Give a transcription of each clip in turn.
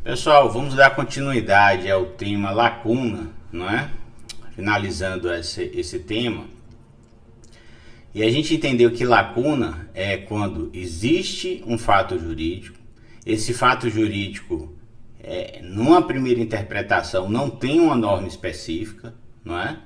Pessoal, vamos dar continuidade ao tema lacuna, não é? Finalizando esse tema. E a gente entendeu que lacuna é quando existe um fato jurídico, esse fato jurídico, numa primeira interpretação, não tem uma norma específica, não é?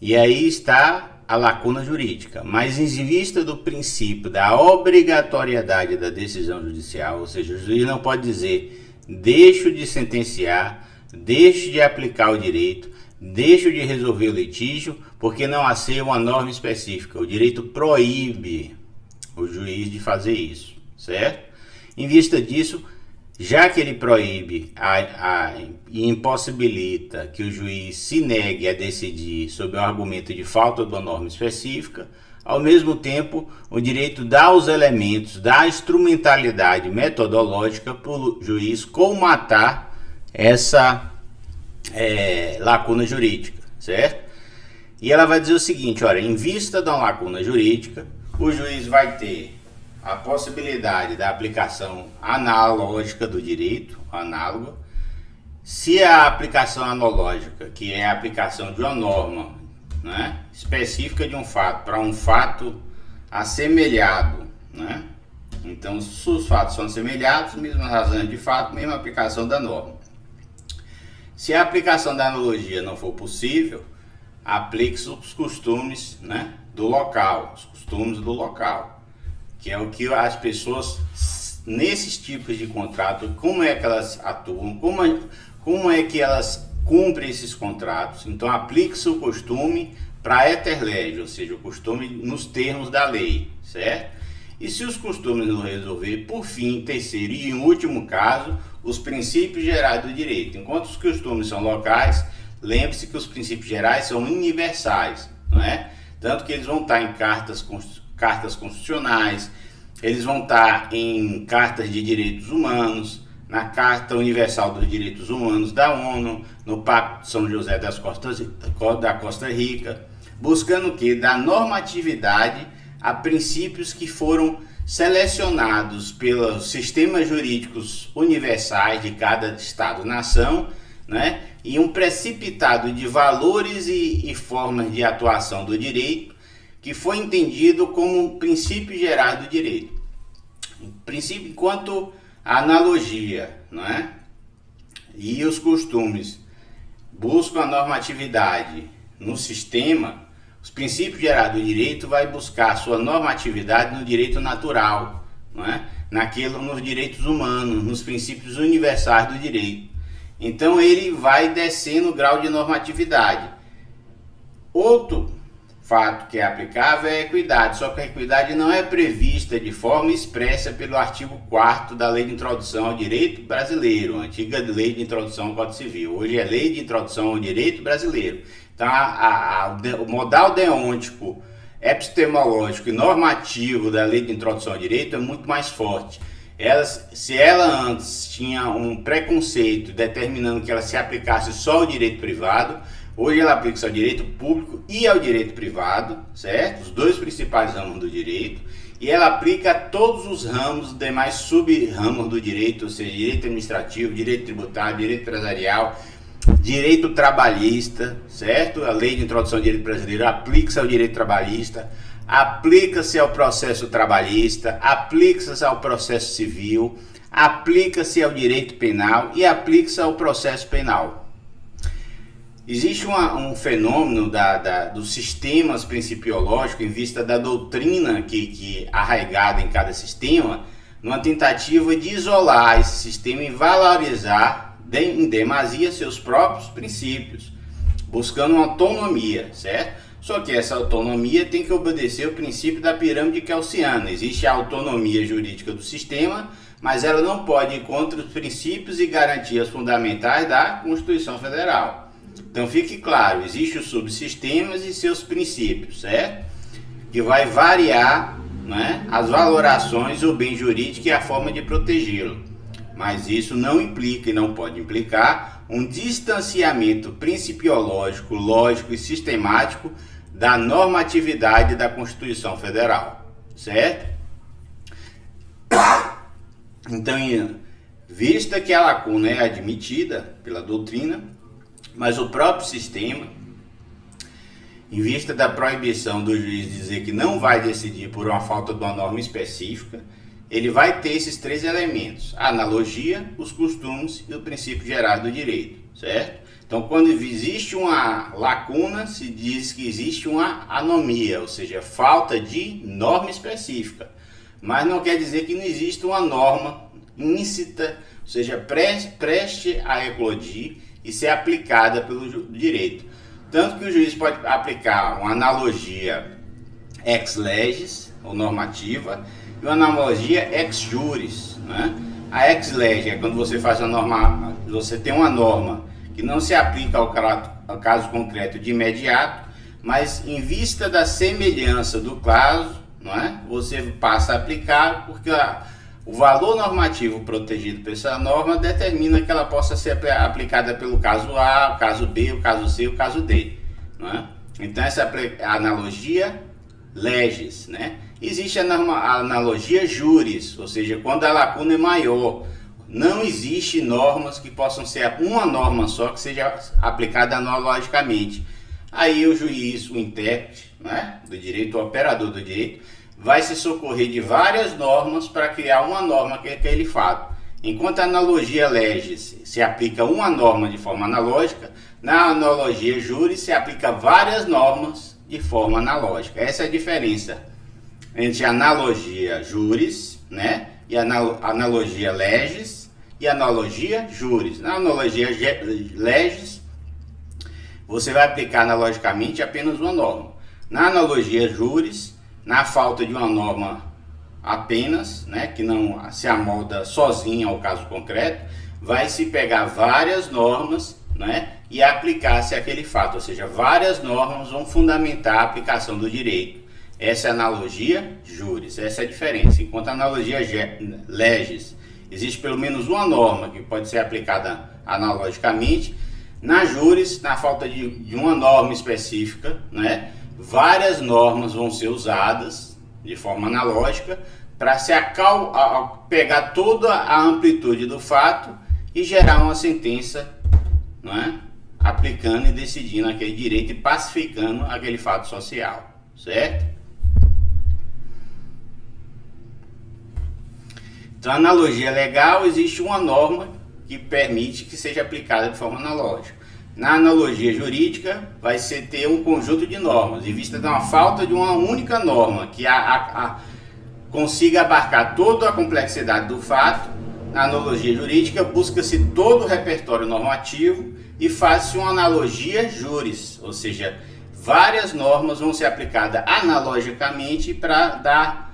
E aí está a lacuna jurídica. Mas em vista do princípio da obrigatoriedade da decisão judicial, ou seja, o juiz não pode dizer deixo de sentenciar, deixo de aplicar o direito, deixo de resolver o litígio, porque não há ser uma norma específica. O direito proíbe o juiz de fazer isso, certo? Em vista disso, já que ele proíbe e impossibilita que o juiz se negue a decidir sob o argumento de falta de uma norma específica, ao mesmo tempo, o direito dá os elementos, dá a instrumentalidade metodológica para o juiz colmatar essa lacuna jurídica, certo? E ela vai dizer o seguinte, olha, em vista de uma lacuna jurídica, o juiz vai ter a possibilidade da aplicação analógica do direito, análoga. Se a aplicação analógica, que é a aplicação de uma norma, né, específica de um fato para um fato assemelhado, né? Então, se os fatos são assemelhados, mesmas razões de fato, mesma aplicação da norma. Se a aplicação da analogia não for possível, aplique-se os costumes, né, do local, os costumes do local, que é o que as pessoas, nesses tipos de contrato, como é que elas atuam, como é que elas cumprem esses contratos. Então, aplique-se o costume para eter lege, ou seja, o costume nos termos da lei, certo? E se os costumes não resolver, por fim, terceiro e em último caso, os princípios gerais do direito. Enquanto os costumes são locais, lembre-se que os princípios gerais são universais, não é? Tanto que eles vão estar em cartas constitucionais, eles vão estar em cartas de direitos humanos, na Carta Universal dos Direitos Humanos da ONU, no Pacto de São José da Costa Rica, buscando o quê? Dar normatividade a princípios que foram selecionados pelos sistemas jurídicos universais de cada Estado-nação, né? E um precipitado de valores e formas de atuação do direito que foi entendido como princípios gerais do direito. Princípio enquanto a analogia, não é? E os costumes buscam a normatividade no sistema, os princípios gerais do direito vai buscar a sua normatividade no direito natural, não é? Nos direitos humanos, nos princípios universais do direito. Então ele vai descendo o grau de normatividade. Outro fato que é aplicável é a equidade, só que a equidade não é prevista de forma expressa pelo artigo 4º da Lei de Introdução ao Direito Brasileiro, a antiga Lei de Introdução ao Código Civil. Hoje é Lei de Introdução ao Direito Brasileiro. Então, o modal deontico, epistemológico e normativo da Lei de Introdução ao Direito é muito mais forte. Se ela antes tinha um preconceito determinando que ela se aplicasse só ao direito privado, hoje ela aplica-se ao direito público e ao direito privado, certo? Os dois principais ramos do direito. E ela aplica a todos os ramos, os demais sub-ramos do direito, ou seja, direito administrativo, direito tributário, direito empresarial, direito trabalhista, certo? A Lei de Introdução ao Direito Brasileiro aplica-se ao direito trabalhista, aplica-se ao processo trabalhista, aplica-se ao processo civil, aplica-se ao direito penal e aplica-se ao processo penal. Existe um fenômeno dos sistemas principiológicos em vista da doutrina que arraigada em cada sistema, numa tentativa de isolar esse sistema e valorizar em demasia seus próprios princípios, buscando uma autonomia, certo? Só que essa autonomia tem que obedecer o princípio da pirâmide gaussiana. Existe a autonomia jurídica do sistema, mas ela não pode ir contra os princípios e garantias fundamentais da Constituição Federal. Então fique claro, existem os subsistemas e seus princípios, certo? Que vai variar, né, as valorações do bem jurídico e a forma de protegê-lo. Mas isso não implica e não pode implicar um distanciamento principiológico, lógico e sistemático da normatividade da Constituição Federal, certo? Então, vista que a lacuna é admitida pela doutrina, mas o próprio sistema, em vista da proibição do juiz dizer que não vai decidir por uma falta de uma norma específica, ele vai ter esses três elementos: a analogia, os costumes e o princípio geral do direito, certo? Então, quando existe uma lacuna, se diz que existe uma anomia, ou seja, falta de norma específica. Mas não quer dizer que não exista uma norma íncita, ou seja, preste a eclodir e ser aplicada pelo direito. Tanto que o juiz pode aplicar uma analogia ex legis, ou normativa, e uma analogia ex juris, né? A ex lege é quando você faz a norma, você tem uma norma que não se aplica ao caso concreto de imediato, mas em vista da semelhança do caso, não é? Você passa a aplicar, porque o valor normativo protegido por essa norma determina que ela possa ser aplicada pelo caso A, o caso B, o caso C, o caso D, não é? Então essa é a analogia legis, né? Existe a analogia juris, ou seja, quando a lacuna é maior. Não existe normas que possam ser uma norma só que seja aplicada analogicamente. Aí o juiz, o intérprete, né, do direito, o operador do direito, vai se socorrer de várias normas para criar uma norma que é aquele fato. Enquanto a analogia legis se aplica uma norma de forma analógica, na analogia juris se aplica várias normas de forma analógica. Essa é a diferença entre a analogia juris, né, e a analogia legis e a analogia juris. Na analogia legis, você vai aplicar analogicamente apenas uma norma. Na analogia juris, na falta de uma norma apenas, né, que não se amolda sozinha ao caso concreto, vai se pegar várias normas, né, e aplicar-se aquele fato, ou seja, várias normas vão fundamentar a aplicação do direito. Essa é a analogia juris, essa é a diferença. Enquanto a analogia legis, existe pelo menos uma norma que pode ser aplicada analogicamente. Na juris, na falta de uma norma específica, né, várias normas vão ser usadas de forma analógica para se pegar toda a amplitude do fato e gerar uma sentença, não é, aplicando e decidindo aquele direito e pacificando aquele fato social, certo? Então, a analogia legal, existe uma norma que permite que seja aplicada de forma analógica. Na analogia jurídica, vai ter um conjunto de normas, em vista de uma falta de uma única norma que consiga abarcar toda a complexidade do fato. Na analogia jurídica, busca-se todo o repertório normativo e faz-se uma analogia juris, ou seja, várias normas vão ser aplicadas analogicamente para dar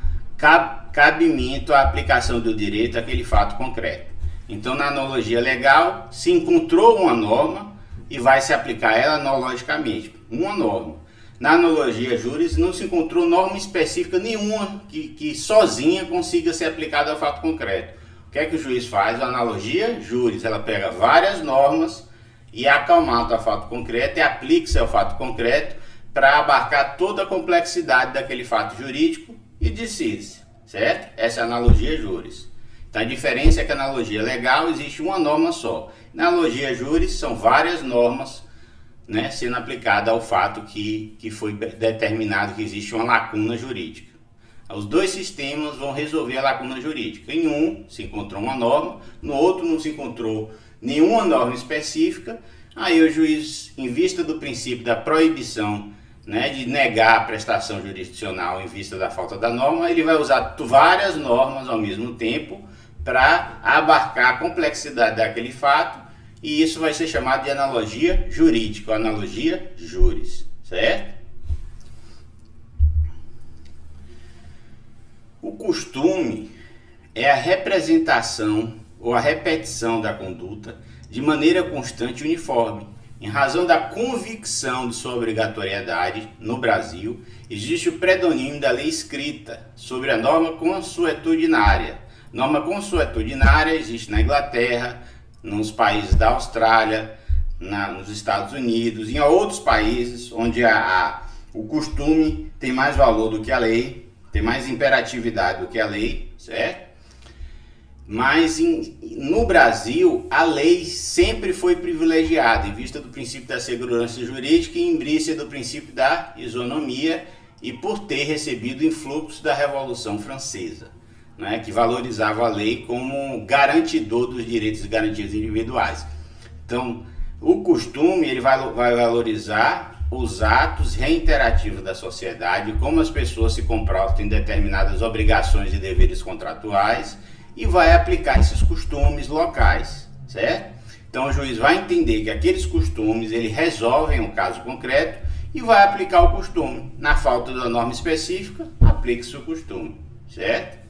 cabimento à aplicação do direito àquele fato concreto. Então, na analogia legal, se encontrou uma norma e vai se aplicar ela analogicamente, uma norma. Na analogia juris, não se encontrou norma específica nenhuma que sozinha consiga ser aplicada ao fato concreto. O que é que o juiz faz? A analogia juris, ela pega várias normas e acalmata o fato concreto e aplica-se ao fato concreto para abarcar toda a complexidade daquele fato jurídico e decide-se, certo? Essa é a analogia juris. Então a diferença é que a analogia legal existe uma norma só. Na analogia juris são várias normas, né, sendo aplicada ao fato que foi determinado que existe uma lacuna jurídica. Os dois sistemas vão resolver a lacuna jurídica. Em um se encontrou uma norma, no outro não se encontrou nenhuma norma específica. Aí o juiz, em vista do princípio da proibição, né, de negar a prestação jurisdicional em vista da falta da norma, ele vai usar várias normas ao mesmo tempo para abarcar a complexidade daquele fato, e isso vai ser chamado de analogia jurídica, ou analogia juris, certo? O costume é a representação ou a repetição da conduta de maneira constante e uniforme. Em razão da convicção de sua obrigatoriedade no Brasil, existe o predomínio da lei escrita sobre a norma consuetudinária. Norma consuetudinária existe na Inglaterra, nos países da Austrália, nos Estados Unidos e em outros países onde o costume tem mais valor do que a lei, tem mais imperatividade do que a lei, certo? Mas no Brasil, a lei sempre foi privilegiada, em vista do princípio da segurança jurídica e em vista do princípio da isonomia, e por ter recebido influxos da Revolução Francesa, né, que valorizava a lei como garantidor dos direitos e garantias individuais. Então, o costume ele vai valorizar os atos reiterativos da sociedade, como as pessoas se comportam em determinadas obrigações e deveres contratuais, e vai aplicar esses costumes locais, certo? Então o juiz vai entender que aqueles costumes ele resolvem um caso concreto e vai aplicar o costume. Na falta da norma específica, aplique-se o costume, certo?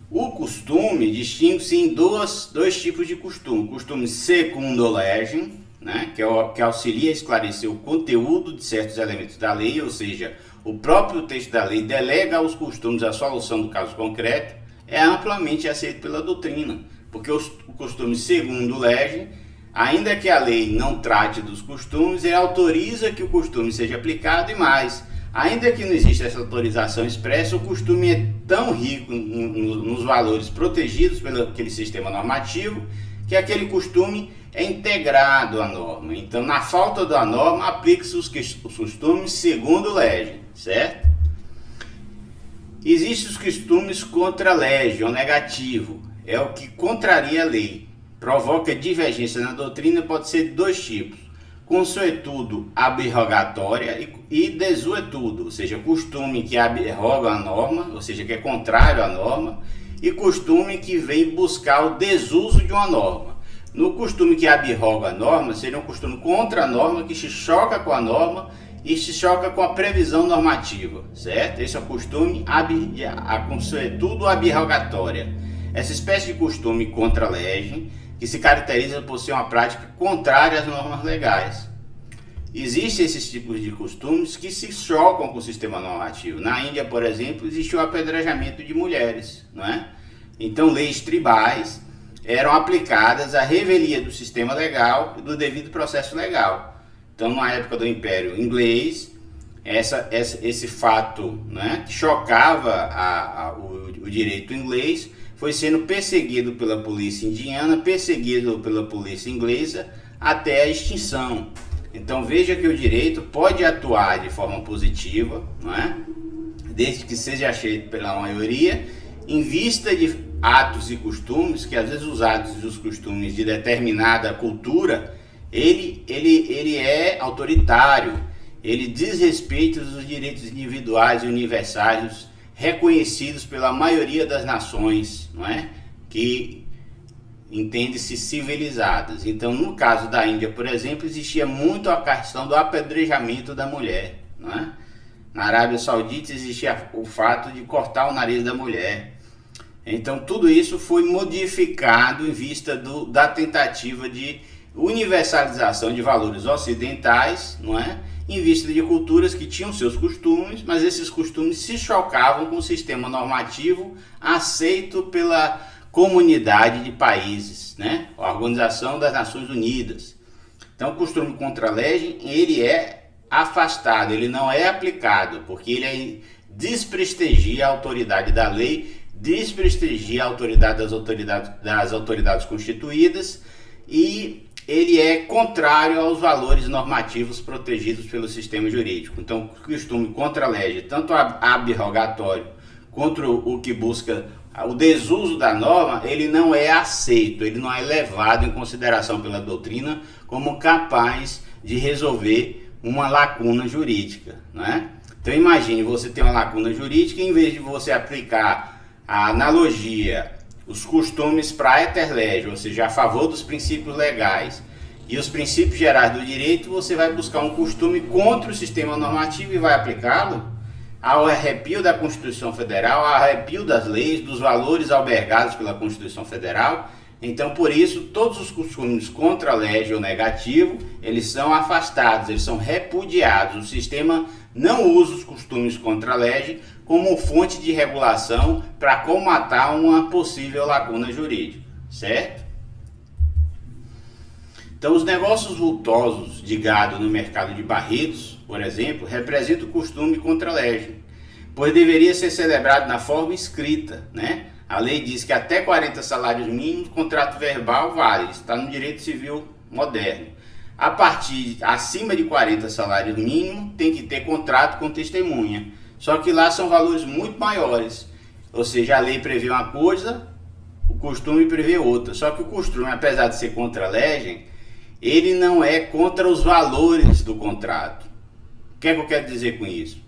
O costume distingue-se em dois tipos de costume. Costume secundum legem, né, que auxilia a esclarecer o conteúdo de certos elementos da lei, ou seja, o próprio texto da lei delega aos costumes a solução do caso concreto, é amplamente aceito pela doutrina, porque o costume secundum legem, ainda que a lei não trate dos costumes, ele autoriza que o costume seja aplicado e mais. Ainda que não exista essa autorização expressa, o costume é tão rico nos valores protegidos pelo aquele sistema normativo, que aquele costume é integrado à norma. Então, na falta da norma, aplica-se os costumes segundo legem, certo? Existem os costumes contra legem, ou negativo, é o que contraria a lei. Provoca divergência na doutrina, pode ser de dois tipos: consuetudo abrogatória e desuetudo, ou seja, costume que abroga a norma, ou seja, que é contrário à norma, e costume que vem buscar o desuso de uma norma. No costume que abroga a norma, seria um costume contra a norma, que se choca com a norma e se choca com a previsão normativa, certo? Esse é o costume, a consuetudo abrogatória. Essa espécie de costume contra a legem, que se caracteriza por ser uma prática contrária às normas legais. Existem esses tipos de costumes que se chocam com o sistema normativo. Na Índia, por exemplo, existe o apedrejamento de mulheres, não é? Então, leis tribais eram aplicadas à revelia do sistema legal e do devido processo legal. Então, na época do Império Inglês, esse fato, né, que chocava o direito inglês, foi sendo perseguido pela polícia indiana, perseguido pela polícia inglesa, até a extinção. Então veja que o direito pode atuar de forma positiva, não é? Desde que seja aceito pela maioria, em vista de atos e costumes, que às vezes os atos e os costumes de determinada cultura, ele é autoritário, ele desrespeita os direitos individuais e universais reconhecidos pela maioria das nações, não é? Que entende-se civilizadas. Então, no caso da Índia, por exemplo, existia muito a questão do apedrejamento da mulher, não é? Na Arábia Saudita existia o fato de cortar o nariz da mulher. Então, tudo isso foi modificado em vista da tentativa de universalização de valores ocidentais, não é? Em vista de culturas que tinham seus costumes, mas esses costumes se chocavam com o sistema normativo aceito pela comunidade de países, né? A Organização das Nações Unidas. Então, o costume contra a legem, ele é afastado, ele não é aplicado, porque ele desprestigia a autoridade da lei, desprestigia a autoridade das autoridades constituídas, e ele é contrário aos valores normativos protegidos pelo sistema jurídico. Então, o costume contra a legem, tanto abrogatório contra o que busca o desuso da norma, ele não é aceito, ele não é levado em consideração pela doutrina como capaz de resolver uma lacuna jurídica, não é? Então imagine, você tem uma lacuna jurídica, e em vez de você aplicar a analogia, os costumes praeter legem, ou seja, a favor dos princípios legais e os princípios gerais do direito, você vai buscar um costume contra o sistema normativo e vai aplicá-lo ao arrepio da Constituição Federal, ao arrepio das leis, dos valores albergados pela Constituição Federal. Então, por isso, todos os costumes contra a legem ou negativo, eles são afastados, eles são repudiados. O sistema não usa os costumes contra a legem como fonte de regulação para comatar uma possível lacuna jurídica, certo? Então, os negócios vultosos de gado no mercado de Barretos, por exemplo, representam o costume contra a legem, pois deveria ser celebrado na forma escrita, né? A lei diz que até 40 salários mínimos, contrato verbal vale, isso está no direito civil moderno. A partir, acima de 40 salários mínimos, tem que ter contrato com testemunha. Só que lá são valores muito maiores. Ou seja, a lei prevê uma coisa, o costume prevê outra. Só que o costume, apesar de ser contra a legem, ele não é contra os valores do contrato. O que é que eu quero dizer com isso?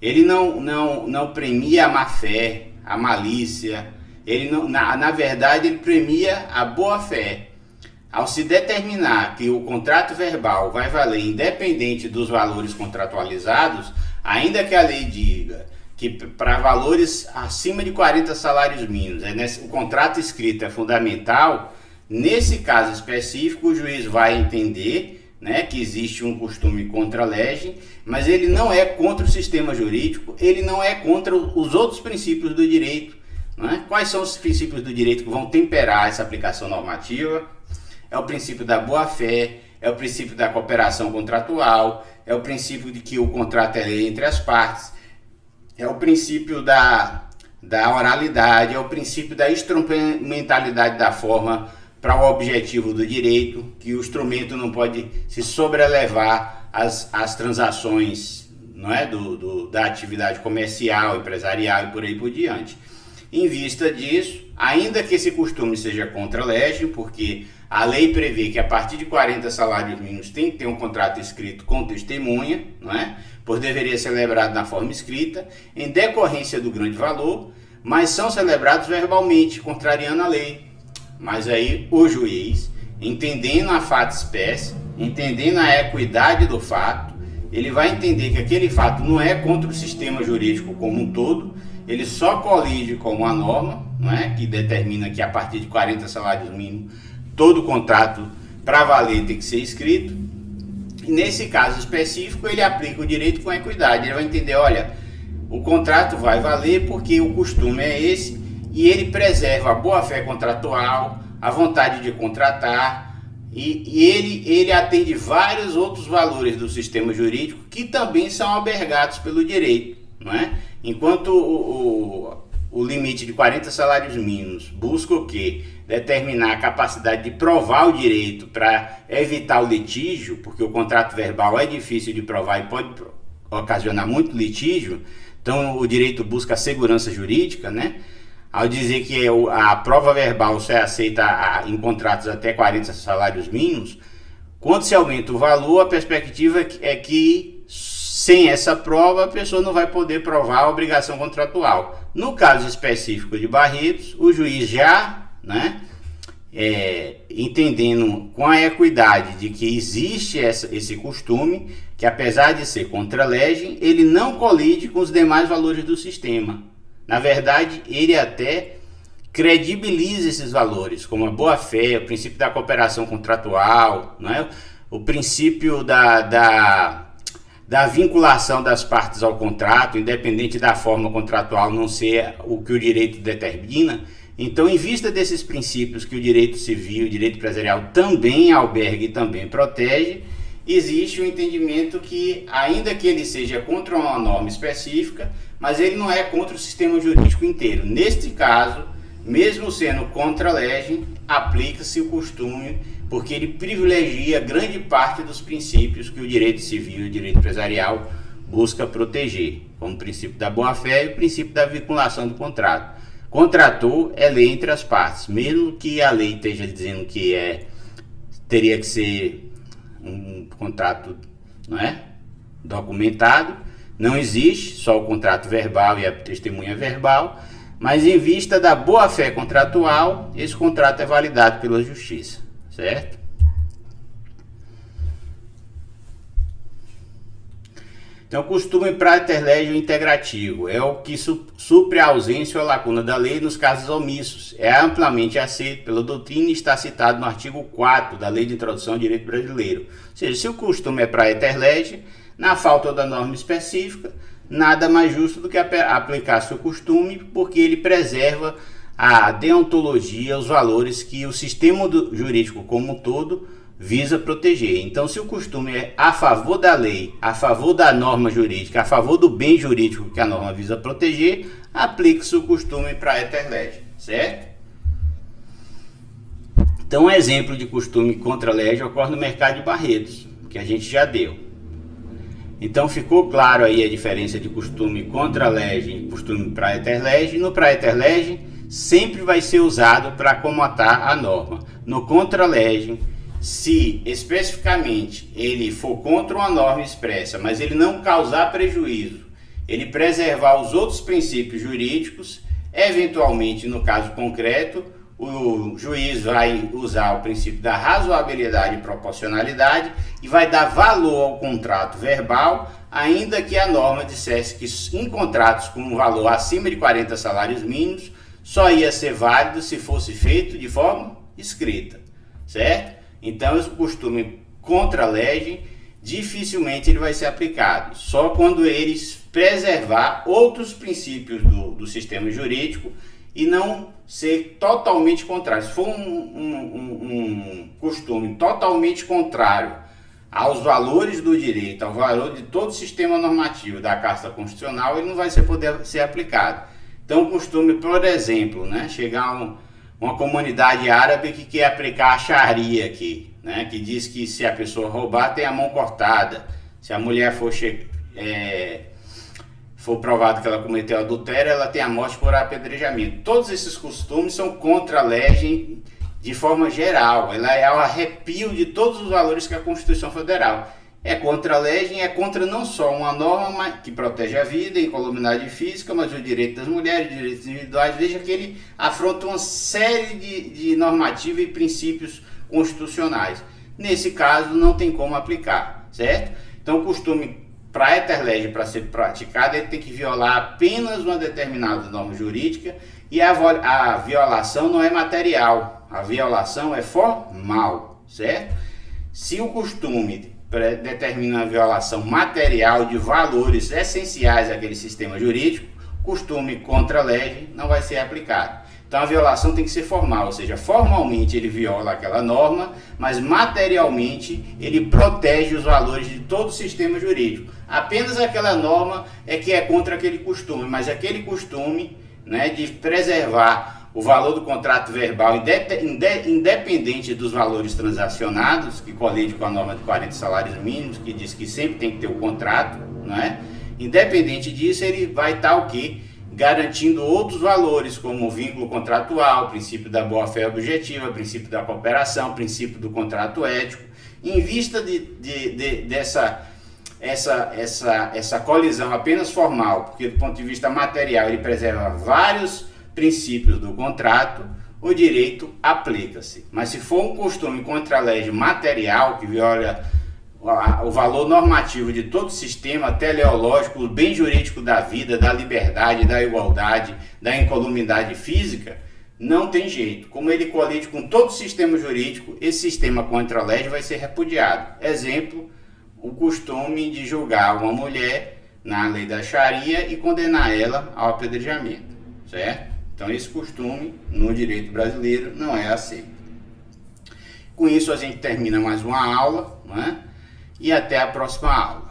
Ele não premia a má-fé, a malícia. Ele não, na verdade, ele premia a boa-fé. Ao se determinar que o contrato verbal vai valer independente dos valores contratualizados, ainda que a lei diga que para valores acima de 40 salários mínimos, o contrato escrito é fundamental, nesse caso específico o juiz vai entender, né, que existe um costume contra a lei, mas ele não é contra o sistema jurídico, ele não é contra os outros princípios do direito. Né? Quais são os princípios do direito que vão temperar essa aplicação normativa? É o princípio da boa-fé, é o princípio da cooperação contratual, é o princípio de que o contrato é lei entre as partes, é o princípio da oralidade, é o princípio da instrumentalidade da forma para o objetivo do direito, que o instrumento não pode se sobrelevar às transações, não é? Da atividade comercial, empresarial e por aí por diante. Em vista disso, ainda que esse costume seja contra a lei, porque a lei prevê que a partir de 40 salários mínimos tem que ter um contrato escrito com testemunha, não é? Pois deveria ser celebrado na forma escrita, em decorrência do grande valor, mas são celebrados verbalmente, contrariando a lei. Mas aí o juiz, entendendo a fato espécie, entendendo a equidade do fato, ele vai entender que aquele fato não é contra o sistema jurídico como um todo, ele só colide com uma norma, não é? Que determina que a partir de 40 salários mínimos, todo contrato para valer tem que ser escrito. E nesse caso específico, ele aplica o direito com equidade. Ele vai entender, olha, o contrato vai valer porque o costume é esse e ele preserva a boa-fé contratual, a vontade de contratar e ele atende vários outros valores do sistema jurídico que também são albergados pelo direito, não é? Enquanto o limite de 40 salários mínimos busca o quê? Determinar a capacidade de provar o direito para evitar o litígio, porque o contrato verbal é difícil de provar e pode ocasionar muito litígio, então o direito busca a segurança jurídica, né? Ao dizer que a prova verbal só é aceita em contratos até 40 salários mínimos, quando se aumenta o valor, a perspectiva é que sem essa prova, a pessoa não vai poder provar a obrigação contratual. No caso específico de Barretos, o juiz já, né, entendendo com a equidade de que existe esse costume, que apesar de ser contra a lei, ele não colide com os demais valores do sistema. Na verdade, ele até credibiliza esses valores, como a boa-fé, o princípio da cooperação contratual, né, o princípio da vinculação das partes ao contrato, independente da forma contratual não ser o que o direito determina. Então, em vista desses princípios que o direito civil, o direito empresarial também alberga e também protege, existe o entendimento que, ainda que ele seja contra uma norma específica, mas ele não é contra o sistema jurídico inteiro. Neste caso, mesmo sendo contra a lei, aplica-se o costume, porque ele privilegia grande parte dos princípios que o direito civil e o direito empresarial busca proteger, como o princípio da boa-fé e o princípio da vinculação do contrato. Contratou é lei entre as partes, mesmo que a lei esteja dizendo que teria que ser um contrato, não é, documentado, não existe, só o contrato verbal e a testemunha verbal, mas em vista da boa-fé contratual, esse contrato é validado pela justiça. Certo? Então, o costume praeterlegio integrativo é o que supre a ausência ou a lacuna da lei nos casos omissos. É amplamente aceito pela doutrina e está citado no artigo 4 da Lei de Introdução ao Direito Brasileiro. Ou seja, se o costume é praeterlegio, na falta da norma específica, nada mais justo do que aplicar-se o costume, porque ele preserva a deontologia, os valores que o sistema jurídico como um todo visa proteger. Então, se o costume é a favor da lei, a favor da norma jurídica, a favor do bem jurídico que a norma visa proteger, aplique-se o costume para éter lege, certo? Então, um exemplo de costume contra lege ocorre no mercado de Barretos, que a gente já deu. Então, ficou claro aí a diferença de costume contra lege e costume para éter lege. No para éter lege, sempre vai ser usado para comatar a norma. No contra lege, se especificamente ele for contra uma norma expressa, mas ele não causar prejuízo, ele preservar os outros princípios jurídicos, eventualmente, no caso concreto, o juiz vai usar o princípio da razoabilidade e proporcionalidade e vai dar valor ao contrato verbal, ainda que a norma dissesse que em contratos com um valor acima de 40 salários mínimos, só ia ser válido se fosse feito de forma escrita, certo? Então, esse costume contra lege, dificilmente ele vai ser aplicado, só quando eles preservar outros princípios do sistema jurídico e não ser totalmente contrário. Se for um costume totalmente contrário aos valores do direito, ao valor de todo o sistema normativo da Carta Constitucional, ele não vai poder ser aplicado. Então, o costume, por exemplo, né, chegar uma comunidade árabe que quer aplicar a Sharia aqui, né, que diz que se a pessoa roubar tem a mão cortada, se a mulher for provado que ela cometeu adultério, ela tem a morte por apedrejamento. Todos esses costumes são contra a lei de forma geral, ela é o arrepio de todos os valores que a Constituição Federal é contra a lei, é contra não só uma norma que protege a vida, a incolumidade física, mas o direito das mulheres, direitos individuais. Veja que ele afronta uma série de normativas e princípios constitucionais. Nesse caso, não tem como aplicar, certo? Então, o costume para éter lege, para ser praticado, ele tem que violar apenas uma determinada norma jurídica e a violação não é material, a violação é formal, certo? Se o costume determina a violação material de valores essenciais àquele sistema jurídico, costume contra a lei não vai ser aplicado. Então a violação tem que ser formal, ou seja, formalmente ele viola aquela norma, mas materialmente ele protege os valores de todo o sistema jurídico. Apenas aquela norma é que é contra aquele costume, mas aquele costume, né, de preservar o valor do contrato verbal, independente dos valores transacionados, que colide com a norma de 40 salários mínimos, que diz que sempre tem que ter o contrato, não é? Independente disso, ele vai estar o quê? Garantindo outros valores, como o vínculo contratual, o princípio da boa-fé objetiva, o princípio da cooperação, o princípio do contrato ético. Em vista dessa colisão apenas formal, porque do ponto de vista material ele preserva vários princípios do contrato, o direito aplica-se. Mas se for um costume contra a lei material, que viola o valor normativo de todo o sistema teleológico, o bem jurídico da vida, da liberdade, da igualdade, da incolumidade física, não tem jeito. Como ele colide com todo o sistema jurídico, esse sistema contra a lei vai ser repudiado. Exemplo, o costume de julgar uma mulher na lei da Sharia e condenar ela ao apedrejamento, certo? Então esse costume no direito brasileiro não é aceito. Com isso a gente termina mais uma aula, não é? E até a próxima aula.